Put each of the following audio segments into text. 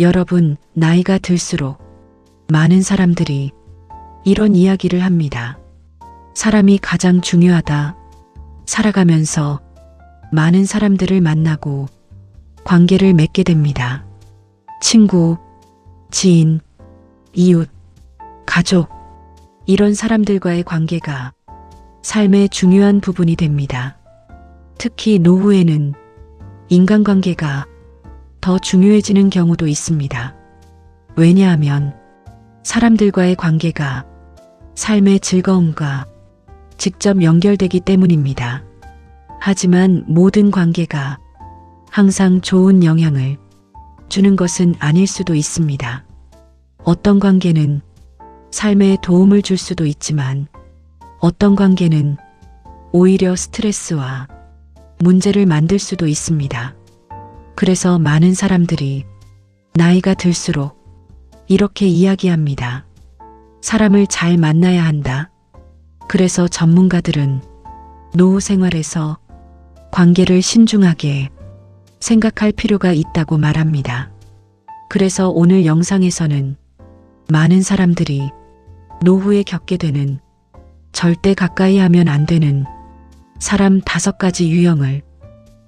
여러분, 나이가 들수록 많은 사람들이 이런 이야기를 합니다. 사람이 가장 중요하다. 살아가면서 많은 사람들을 만나고 관계를 맺게 됩니다. 친구, 지인, 이웃, 가족, 이런 사람들과의 관계가 삶의 중요한 부분이 됩니다. 특히 노후에는 인간관계가 더 중요해지는 경우도 있습니다. 왜냐하면 사람들과의 관계가 삶의 즐거움과 직접 연결되기 때문입니다. 하지만 모든 관계가 항상 좋은 영향을 주는 것은 아닐 수도 있습니다. 어떤 관계는 삶에 도움을 줄 수도 있지만 어떤 관계는 오히려 스트레스와 문제를 만들 수도 있습니다. 그래서 많은 사람들이 나이가 들수록 이렇게 이야기합니다. 사람을 잘 만나야 한다. 그래서 전문가들은 노후 생활에서 관계를 신중하게 생각할 필요가 있다고 말합니다. 그래서 오늘 영상에서는 많은 사람들이 노후에 겪게 되는 절대 가까이 하면 안 되는 사람 5가지 유형을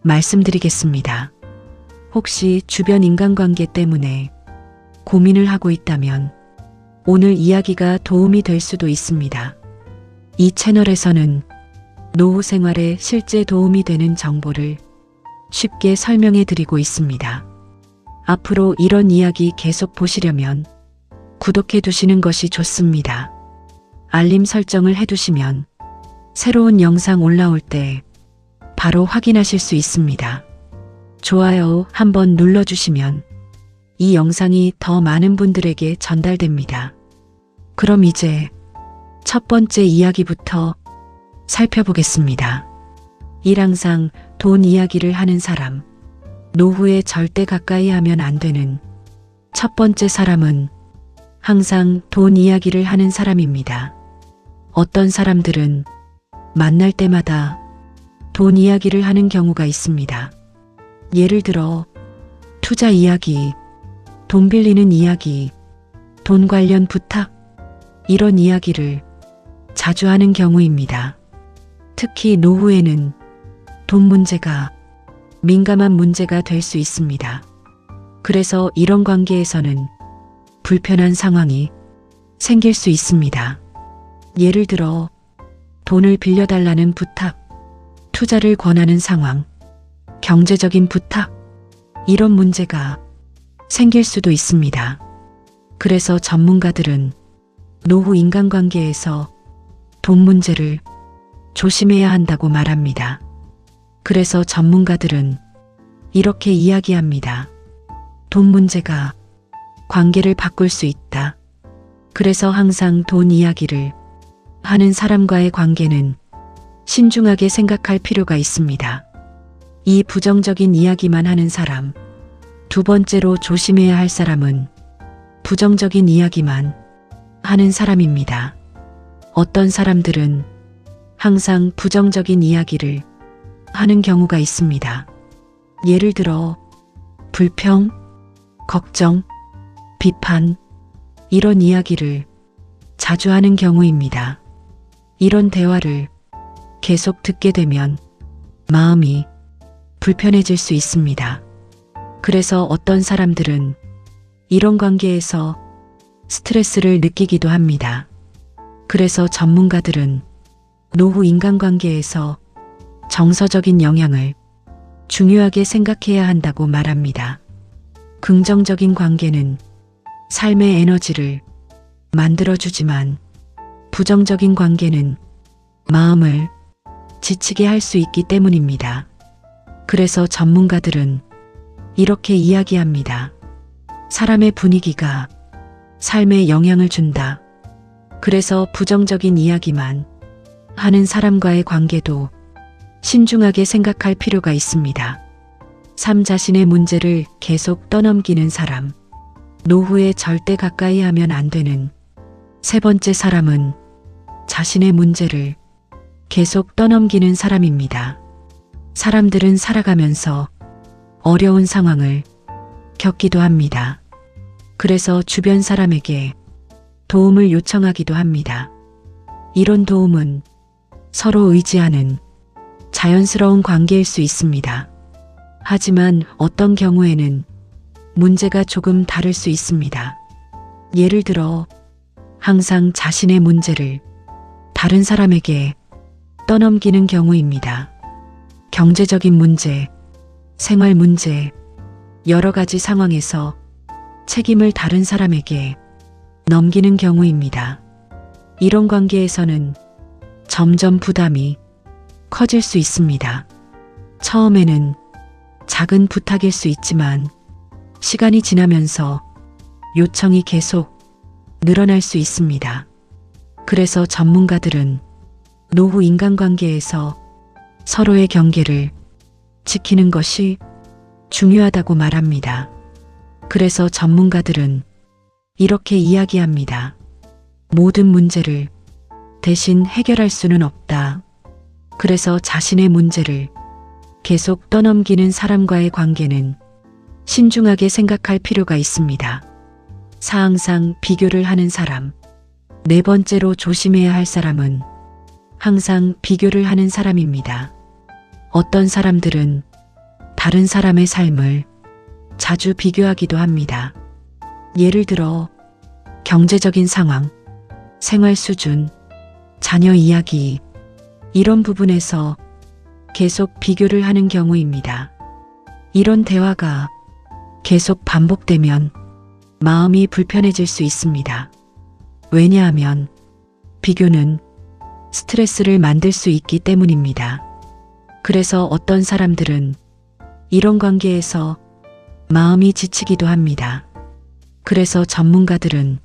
말씀드리겠습니다. 혹시 주변 인간관계 때문에 고민을 하고 있다면 오늘 이야기가 도움이 될 수도 있습니다. 이 채널에서는 노후 생활에 실제 도움이 되는 정보를 쉽게 설명해 드리고 있습니다. 앞으로 이런 이야기 계속 보시려면 구독해 두시는 것이 좋습니다. 알림 설정을 해두시면 새로운 영상 올라올 때 바로 확인하실 수 있습니다. 좋아요 한번 눌러주시면 이 영상이 더 많은 분들에게 전달됩니다. 그럼 이제 첫 번째 이야기부터 살펴보겠습니다. 일항상 돈 이야기를 하는 사람, 노후에 절대 가까이 하면 안 되는 첫 번째 사람은 항상 돈 이야기를 하는 사람입니다. 어떤 사람들은 만날 때마다 돈 이야기를 하는 경우가 있습니다. 예를 들어 투자 이야기, 돈 빌리는 이야기, 돈 관련 부탁, 이런 이야기를 자주 하는 경우입니다. 특히 노후에는 돈 문제가 민감한 문제가 될 수 있습니다. 그래서 이런 관계에서는 불편한 상황이 생길 수 있습니다. 예를 들어 돈을 빌려달라는 부탁, 투자를 권하는 상황, 경제적인 부탁, 이런 문제가 생길 수도 있습니다. 그래서 전문가들은 노후 인간관계에서 돈 문제를 조심해야 한다고 말합니다. 그래서 전문가들은 이렇게 이야기합니다. 돈 문제가 관계를 바꿀 수 있다. 그래서 항상 돈 이야기를 하는 사람과의 관계는 신중하게 생각할 필요가 있습니다. 이 부정적인 이야기만 하는 사람, 두 번째로 조심해야 할 사람은 부정적인 이야기만 하는 사람입니다. 어떤 사람들은 항상 부정적인 이야기를 하는 경우가 있습니다. 예를 들어 불평, 걱정, 비판, 이런 이야기를 자주 하는 경우입니다. 이런 대화를 계속 듣게 되면 마음이 불편해질 수 있습니다. 그래서 어떤 사람들은 이런 관계에서 스트레스를 느끼기도 합니다. 그래서 전문가들은 노후 인간관계에서 정서적인 영향을 중요하게 생각해야 한다고 말합니다. 긍정적인 관계는 삶의 에너지를 만들어주지만 부정적인 관계는 마음을 지치게 할 수 있기 때문입니다. 그래서 전문가들은 이렇게 이야기합니다. 사람의 분위기가 삶에 영향을 준다. 그래서 부정적인 이야기만 하는 사람과의 관계도 신중하게 생각할 필요가 있습니다. 삶 자신의 문제를 계속 떠넘기는 사람, 노후에 절대 가까이 하면 안 되는 세 번째 사람은 자신의 문제를 계속 떠넘기는 사람입니다. 사람들은 살아가면서 어려운 상황을 겪기도 합니다. 그래서 주변 사람에게 도움을 요청하기도 합니다. 이런 도움은 서로 의지하는 자연스러운 관계일 수 있습니다. 하지만 어떤 경우에는 문제가 조금 다를 수 있습니다. 예를 들어 항상 자신의 문제를 다른 사람에게 떠넘기는 경우입니다. 경제적인 문제, 생활 문제, 여러 가지 상황에서 책임을 다른 사람에게 넘기는 경우입니다. 이런 관계에서는 점점 부담이 커질 수 있습니다. 처음에는 작은 부탁일 수 있지만 시간이 지나면서 요청이 계속 늘어날 수 있습니다. 그래서 전문가들은 노후 인간관계에서 서로의 경계를 지키는 것이 중요하다고 말합니다. 그래서 전문가들은 이렇게 이야기합니다. 모든 문제를 대신 해결할 수는 없다. 그래서 자신의 문제를 계속 떠넘기는 사람과의 관계는 신중하게 생각할 필요가 있습니다. 사항상 비교를 하는 사람. 네 번째로 조심해야 할 사람은 항상 비교를 하는 사람입니다. 어떤 사람들은 다른 사람의 삶을 자주 비교하기도 합니다. 예를 들어 경제적인 상황, 생활 수준, 자녀 이야기, 이런 부분에서 계속 비교를 하는 경우입니다. 이런 대화가 계속 반복되면 마음이 불편해질 수 있습니다. 왜냐하면 비교는 스트레스를 만들 수 있기 때문입니다. 그래서 어떤 사람들은 이런 관계에서 마음이 지치기도 합니다. 그래서 전문가들은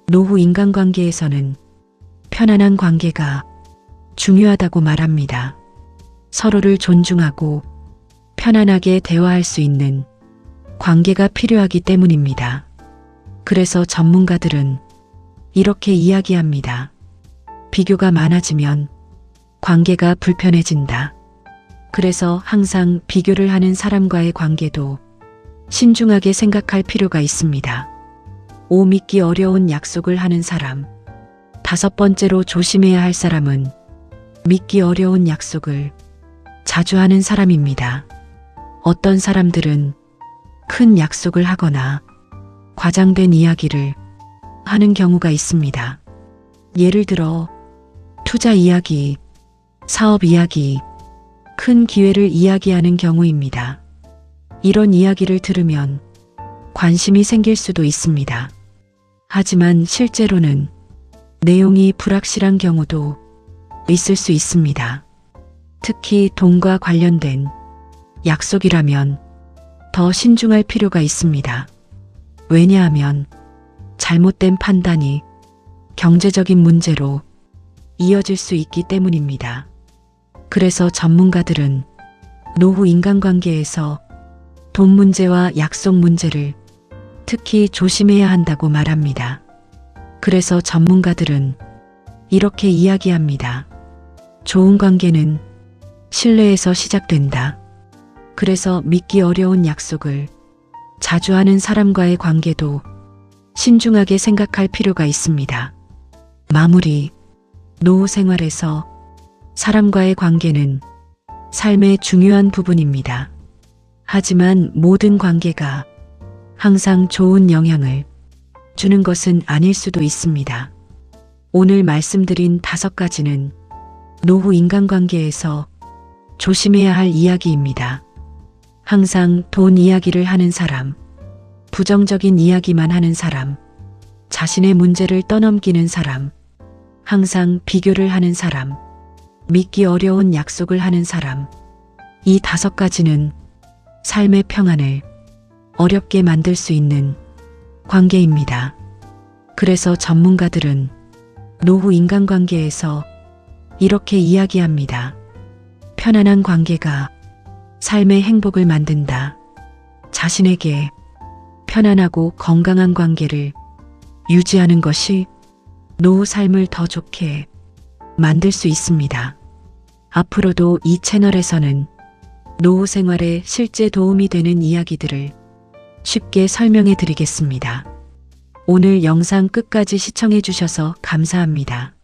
노후 인간관계에서는 편안한 관계가 중요하다고 말합니다. 서로를 존중하고 편안하게 대화할 수 있는 관계가 필요하기 때문입니다. 그래서 전문가들은 이렇게 이야기합니다. 비교가 많아지면 관계가 불편해진다. 그래서 항상 비교를 하는 사람과의 관계도 신중하게 생각할 필요가 있습니다. 믿기 어려운 약속을 하는 사람. 다섯 번째로 조심해야 할 사람은 믿기 어려운 약속을 자주 하는 사람입니다. 어떤 사람들은 큰 약속을 하거나 과장된 이야기를 하는 경우가 있습니다. 예를 들어 투자 이야기, 사업 이야기, 큰 기회를 이야기하는 경우입니다. 이런 이야기를 들으면 관심이 생길 수도 있습니다. 하지만 실제로는 내용이 불확실한 경우도 있을 수 있습니다. 특히 돈과 관련된 약속이라면 더 신중할 필요가 있습니다. 왜냐하면 잘못된 판단이 경제적인 문제로 이어질 수 있기 때문입니다. 그래서 전문가들은 노후 인간관계에서 돈 문제와 약속 문제를 특히 조심해야 한다고 말합니다. 그래서 전문가들은 이렇게 이야기합니다. 좋은 관계는 신뢰에서 시작된다. 그래서 믿기 어려운 약속을 자주 하는 사람과의 관계도 신중하게 생각할 필요가 있습니다. 마무리. 노후 생활에서 사람과의 관계는 삶의 중요한 부분입니다. 하지만 모든 관계가 항상 좋은 영향을 주는 것은 아닐 수도 있습니다. 오늘 말씀드린 5가지는 노후 인간관계에서 조심해야 할 이야기입니다. 항상 돈 이야기를 하는 사람, 부정적인 이야기만 하는 사람, 자신의 문제를 떠넘기는 사람, 항상 비교를 하는 사람, 믿기 어려운 약속을 하는 사람. 이 5가지는 삶의 평안을 어렵게 만들 수 있는 관계입니다. 그래서 전문가들은 노후 인간관계에서 이렇게 이야기합니다. 편안한 관계가 삶의 행복을 만든다. 자신에게 편안하고 건강한 관계를 유지하는 것이 노후 삶을 더 좋게 만들 수 있습니다. 앞으로도 이 채널에서는 노후 생활에 실제 도움이 되는 이야기들을 쉽게 설명해 드리겠습니다. 오늘 영상 끝까지 시청해 주셔서 감사합니다.